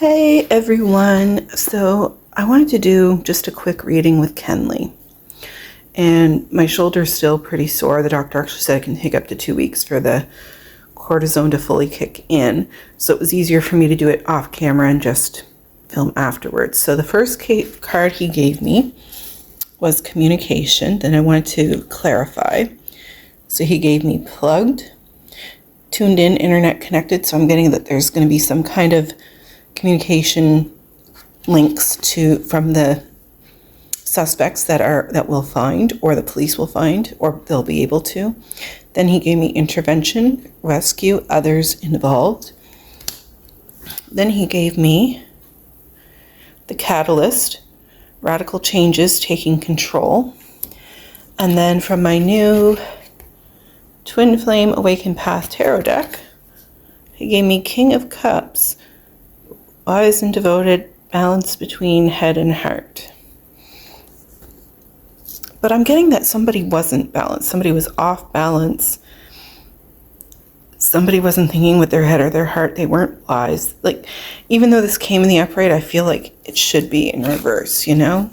Hey everyone, so I wanted to do just a quick reading with Kenley, and my shoulder's still pretty sore. The doctor actually said it can take up to 2 weeks for the cortisone to fully kick in, so it was easier for me to do it off camera and just film afterwards. So the first card he gave me was communication. Then I wanted to clarify, so he gave me plugged, tuned in, internet connected, so I'm getting that there's going to be some kind of communication links from the suspects that we'll find, or the police will find, or they'll be able to. Then he gave me intervention, rescue, others involved. Then he gave me the catalyst, radical changes, taking control. And then from my new Twin Flame Awakened Path Tarot deck, he gave me King of Cups, wise and devoted, balance between head and heart. But I'm getting that somebody wasn't balanced. Somebody was off balance. Somebody wasn't thinking with their head or their heart. They weren't wise. Like, even though this came in the upright, I feel like it should be in reverse, you know?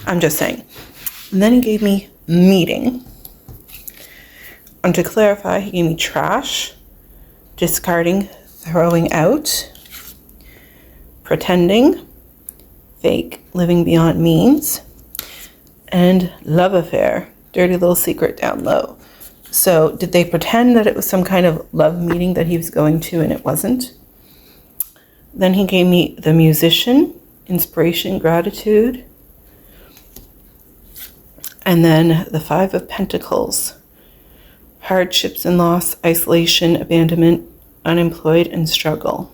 I'm just saying. And then he gave me meeting. And to clarify, he gave me trash, discarding, throwing out, pretending, fake, living beyond means, and love affair, dirty little secret down low. So did they pretend that it was some kind of love meeting that he was going to and it wasn't? Then he gave me the musician, inspiration, gratitude, and then the Five of Pentacles, hardships and loss, isolation, abandonment, unemployed, and struggle.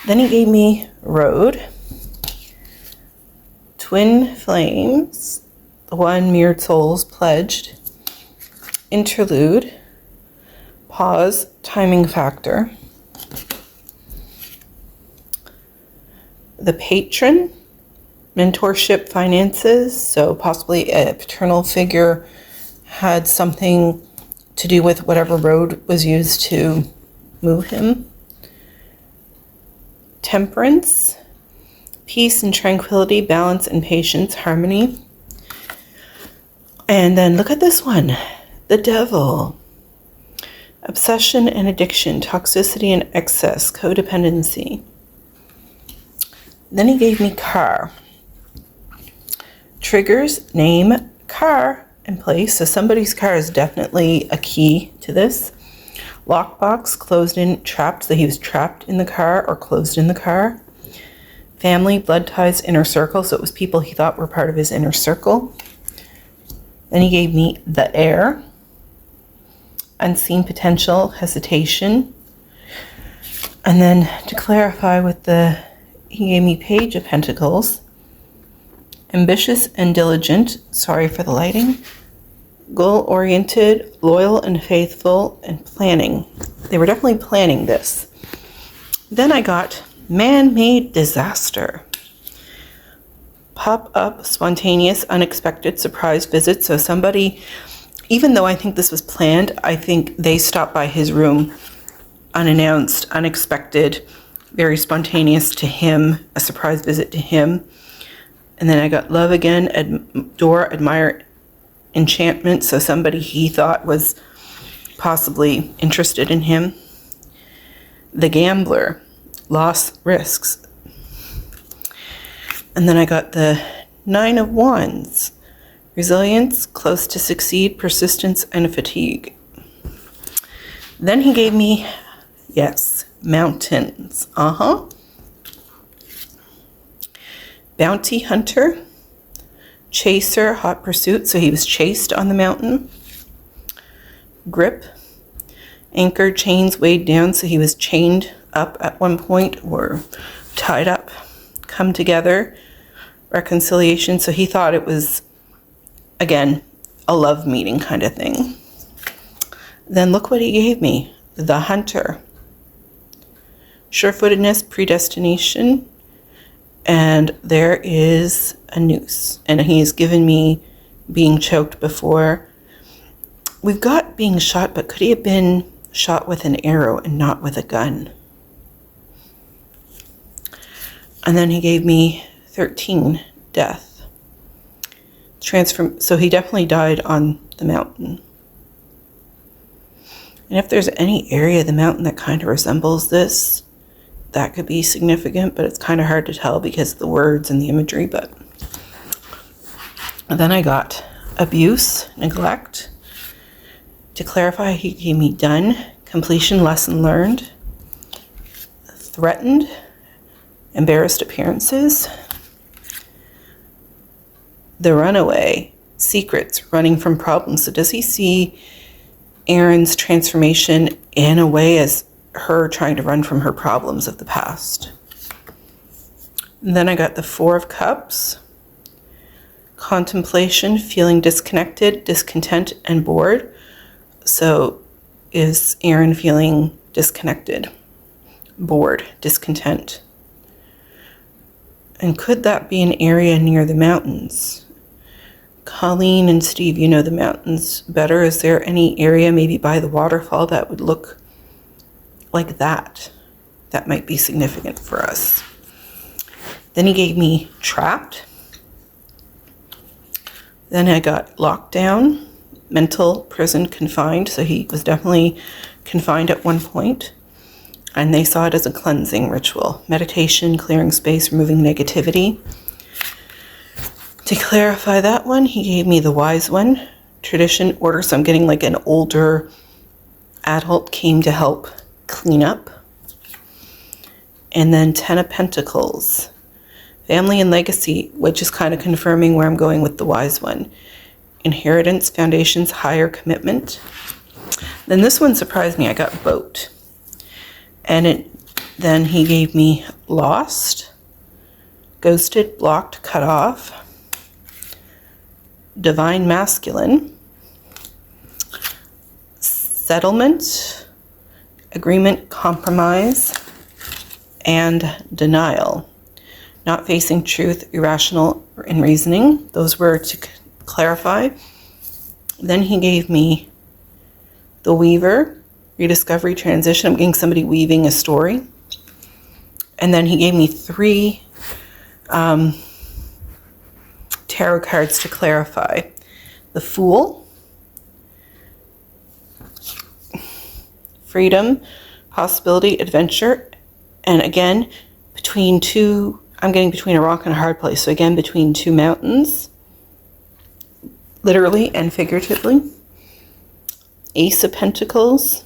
Then he gave me road, twin flames, the one mirrored souls pledged, interlude, pause, timing factor, the patron, mentorship, finances, so possibly a paternal figure had something to do with whatever road was used to move him. Temperance, peace and tranquility, balance and patience, harmony. And then look at this one, the devil. Obsession and addiction, toxicity and excess, codependency. Then he gave me car. Triggers, name, car, and place. So somebody's car is definitely a key to this. Lockbox, closed in, trapped, so he was trapped in the car or closed in the car. Family, blood ties, inner circle, so it was people he thought were part of his inner circle. Then he gave me the air, unseen potential, hesitation. And then to clarify he gave me Page of Pentacles, ambitious and diligent, sorry for the lighting, goal-oriented, loyal and faithful, and planning. They were definitely planning this. Then I got man-made disaster. Pop-up, spontaneous, unexpected, surprise visit. So somebody, even though I think this was planned, I think they stopped by his room unannounced, unexpected, very spontaneous to him, a surprise visit to him. And then I got love again, adore, admire, enchantment, so somebody he thought was possibly interested in him. The gambler, loss, risks. And then I got the Nine of Wands, resilience, close to succeed, persistence, and fatigue. Then he gave me, yes, mountains. Bounty hunter, chaser, hot pursuit, so he was chased on the mountain. Grip, anchor, chains weighed down, so he was chained up at one point or tied up. Come together, reconciliation, so he thought it was, again, a love meeting kind of thing. Then look what he gave me, the hunter. Sure-footedness, predestination, and there is a noose, and he has given me being choked before. We've got being shot, but could he have been shot with an arrow and not with a gun. And then he gave me 13, death. So he definitely died on the mountain. And if there's any area of the mountain that kind of resembles this, that could be significant, but it's kind of hard to tell because of the words and the imagery. And then I got abuse, neglect. To clarify, he gave me done, completion, lesson learned, threatened, embarrassed appearances, the runaway, secrets, running from problems. So does he see Erin's transformation in a way as her trying to run from her problems of the past? And then I got the 4 of Cups, contemplation, feeling disconnected, discontent, and bored. So is Erin feeling disconnected, bored, discontent? And could that be an area near the mountains? Colleen and Steve, you know the mountains better. Is there any area maybe by the waterfall that would look like that? That might be significant for us. Then he gave me trapped. Then I got lockdown, mental prison, confined. So he was definitely confined at one point. And they saw it as a cleansing ritual. Meditation, clearing space, removing negativity. To clarify that one, he gave me the wise one, tradition, order. So I'm getting like an older adult came to help clean up. And then 10 of Pentacles, family and legacy, which is kind of confirming where I'm going with the wise one. Inheritance, foundations, higher commitment. Then this one surprised me. I got boat. And then he gave me lost, ghosted, blocked, cut off, divine masculine, settlement, agreement, compromise, and denial. Not facing truth, irrational, and reasoning. Those were to clarify. Then he gave me the weaver, rediscovery, transition. I'm getting somebody weaving a story. And then he gave me 3 tarot cards to clarify. The Fool, freedom, possibility, adventure. And again, I'm getting between a rock and a hard place. So again, between 2 mountains, literally and figuratively. Ace of Pentacles,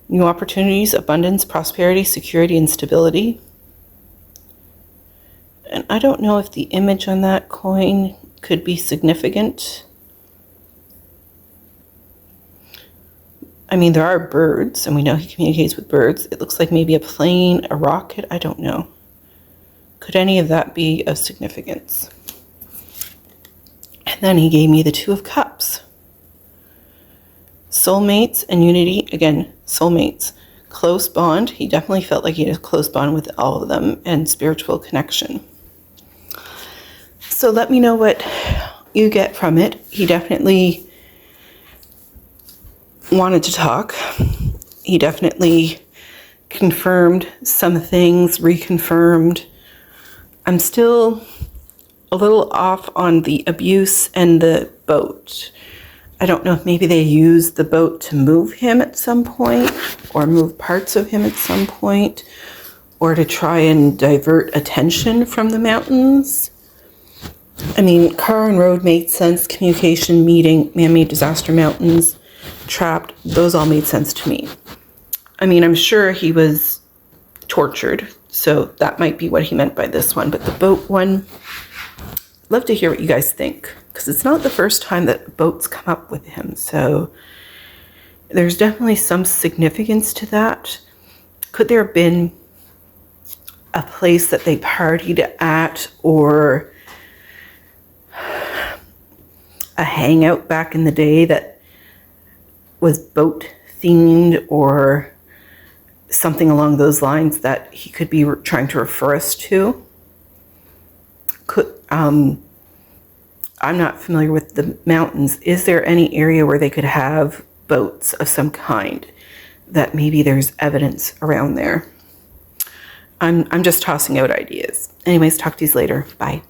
new opportunities, abundance, prosperity, security, and stability. And I don't know if the image on that coin could be significant. I mean, there are birds, and we know he communicates with birds. It looks like maybe a plane, a rocket, I don't know. Could any of that be of significance? And then he gave me the 2 of Cups. Soulmates and unity. Again, soulmates. Close bond. He definitely felt like he had a close bond with all of them. And spiritual connection. So let me know what you get from it. He definitely wanted to talk. He definitely confirmed some things, reconfirmed. I'm still a little off on the abuse and the boat. I don't know if maybe they used the boat to move him at some point, or move parts of him at some point, or to try and divert attention from the mountains. I mean, car and road made sense, communication, meeting, man-made disaster, mountains, trapped, those all made sense to me. I mean, I'm sure he was tortured, so that might be what he meant by this one. But the boat one, I'd love to hear what you guys think, because it's not the first time that boats come up with him. So there's definitely some significance to that. Could there have been a place that they partied at, or a hangout back in the day that was boat themed, or something along those lines that he could be trying to refer us to? I'm not familiar with the mountains. Is there any area where they could have boats of some kind? that maybe there's evidence around there. I'm just tossing out ideas. Anyways, talk to you later. Bye.